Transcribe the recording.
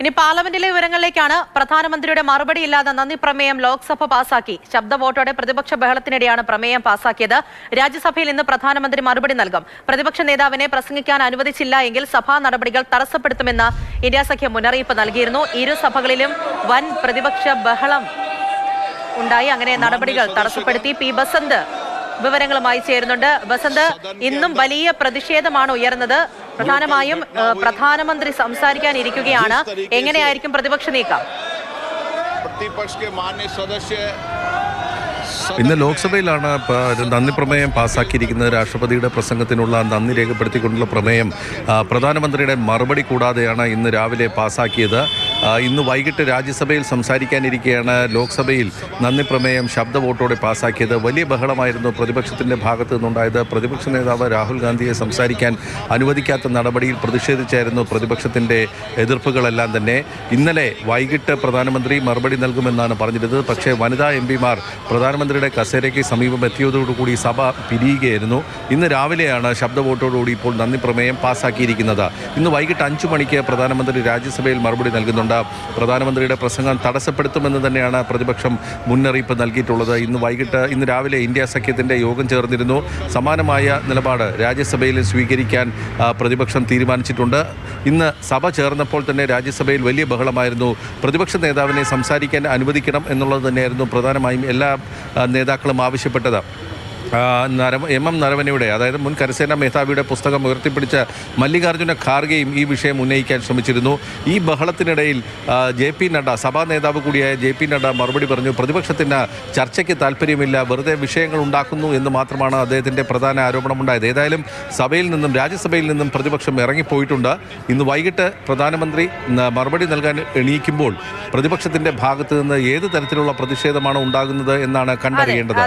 ഇനി പാർലമെന്റിലെ വിവരങ്ങളിലേക്കാണ്. പ്രധാനമന്ത്രിയുടെ മറുപടിയില്ലാതെ നന്ദി പ്രമേയം ലോക്സഭ പാസാക്കി. ശബ്ദ വോട്ടോടെ പ്രതിപക്ഷ ബഹളത്തിനിടെയാണ് പ്രമേയം പാസാക്കിയത്. രാജ്യസഭയിൽ ഇന്ന് പ്രധാനമന്ത്രി മറുപടി നൽകും. പ്രതിപക്ഷ നേതാവിനെ പ്രസംഗിക്കാൻ അനുവദിച്ചില്ല എങ്കിൽ സഭാ നടപടികൾ തടസ്സപ്പെടുത്തുമെന്ന് ഇന്ത്യ സഖ്യം മുന്നറിയിപ്പ് നൽകിയിരുന്നു. ഇരു സഭകളിലും വൻ പ്രതിപക്ഷ ബഹളം ഉണ്ടായി. അങ്ങനെ നടപടികൾ തടസ്സപ്പെടുത്തി. പി ബസന്ത് വിവരങ്ങളുമായി ചേരുന്നുണ്ട്. ബസന്ത്, ഇന്നും വലിയ പ്രതിഷേധമാണ് ഉയർന്നത്. പ്രധാനമായും പ്രധാനമന്ത്രി സംസാരിക്കാനിരിക്കുകയാണ്. എങ്ങനെയായിരിക്കും പ്രതിപക്ഷ നീക്കം? ഇന്ന് ലോക്സഭയിലാണ് നന്ദി പ്രമേയം പാസ്സാക്കിയിരിക്കുന്നത്. രാഷ്ട്രപതിയുടെ പ്രസംഗത്തിനുള്ള നന്ദി രേഖപ്പെടുത്തിക്കൊണ്ടുള്ള പ്രമേയം പ്രധാനമന്ത്രിയുടെ മറുപടി കൂടാതെയാണ് ഇന്ന് രാവിലെ പാസ്സാക്കിയത്. ഇന്ന് വൈകിട്ട് രാജ്യസഭയിൽ സംസാരിക്കാനിരിക്കെയാണ് ലോക്സഭയിൽ നന്ദി പ്രമേയം ശബ്ദ വോട്ടോടെ പാസ്സാക്കിയത്. വലിയ ബഹളമായിരുന്നു പ്രതിപക്ഷത്തിൻ്റെ ഭാഗത്തു നിന്നുണ്ടായത്. പ്രതിപക്ഷ നേതാവ് രാഹുൽ ഗാന്ധിയെ സംസാരിക്കാൻ അനുവദിക്കാത്ത നടപടിയിൽ പ്രതിഷേധിച്ചായിരുന്നു പ്രതിപക്ഷത്തിൻ്റെ എതിർപ്പുകളെല്ലാം തന്നെ. ഇന്നലെ വൈകിട്ട് പ്രധാനമന്ത്രി മറുപടി നൽകുമെന്നാണ് പറഞ്ഞിരുന്നത്. പക്ഷേ വനിതാ എംപിമാർ പ്രധാനമന്ത്രിയുടെ കസേരയ്ക്ക് സമീപം എത്തിയതോടുകൂടി സഭ പിരിയുകയായിരുന്നു. ഇന്ന് രാവിലെയാണ് ശബ്ദ വോട്ടോടുകൂടി ഇപ്പോൾ നന്ദി പ്രമേയം പാസ്സാക്കിയിരിക്കുന്നത്. ഇന്ന് വൈകിട്ട് 5 മണിക്ക് പ്രധാനമന്ത്രി രാജ്യസഭയിൽ മറുപടി നൽകുന്നുണ്ട്. പ്രധാനമന്ത്രിയുടെ പ്രസംഗം തടസ്സപ്പെടുത്തുമെന്ന് തന്നെയാണ് പ്രതിപക്ഷം മുന്നറിയിപ്പ് നൽകിയിട്ടുള്ളത്. ഇന്ന് രാവിലെ ഇന്ത്യ സഖ്യത്തിൻ്റെ യോഗം ചേർന്നിരുന്നു. സമാനമായ നിലപാട് രാജ്യസഭയിൽ സ്വീകരിക്കാൻ പ്രതിപക്ഷം തീരുമാനിച്ചിട്ടുണ്ട്. ഇന്ന് സഭ ചേർന്നപ്പോൾ തന്നെ രാജ്യസഭയിൽ വലിയ ബഹളമായിരുന്നു. പ്രതിപക്ഷ നേതാവിനെ സംസാരിക്കാൻ അനുവദിക്കണം എന്നുള്ളത് തന്നെയായിരുന്നു പ്രധാനമായും എല്ലാ നേതാക്കളും ആവശ്യപ്പെട്ടത്. എം നരവനെയുടെ, അതായത് മുൻ കരസേനാ മേധാവിയുടെ പുസ്തകം ഉയർത്തിപ്പിടിച്ച മല്ലികാർജ്ജുന ഖാർഗെയും ഈ വിഷയം ഉന്നയിക്കാൻ ശ്രമിച്ചിരുന്നു. ഈ ബഹളത്തിനിടയിൽ JP നഡ്ഡ, സഭാ നേതാവ് കൂടിയായ JP നഡ്ഡ മറുപടി പറഞ്ഞു. പ്രതിപക്ഷത്തിന് ചർച്ചയ്ക്ക് താല്പര്യമില്ല, വെറുതെ വിഷയങ്ങൾ ഉണ്ടാക്കുന്നു എന്ന് മാത്രമാണ് അദ്ദേഹത്തിൻ്റെ പ്രധാന ആരോപണമുണ്ടായത്. ഏതായാലും രാജ്യസഭയിൽ നിന്നും പ്രതിപക്ഷം ഇറങ്ങിപ്പോയിട്ടുണ്ട്. ഇന്ന് വൈകിട്ട് പ്രധാനമന്ത്രി മറുപടി നൽകാൻ എണീക്കുമ്പോൾ പ്രതിപക്ഷത്തിൻ്റെ ഭാഗത്ത് നിന്ന് ഏത് തരത്തിലുള്ള പ്രതിഷേധമാണ് ഉണ്ടാകുന്നത് എന്നാണ് കണ്ടറിയേണ്ടത്.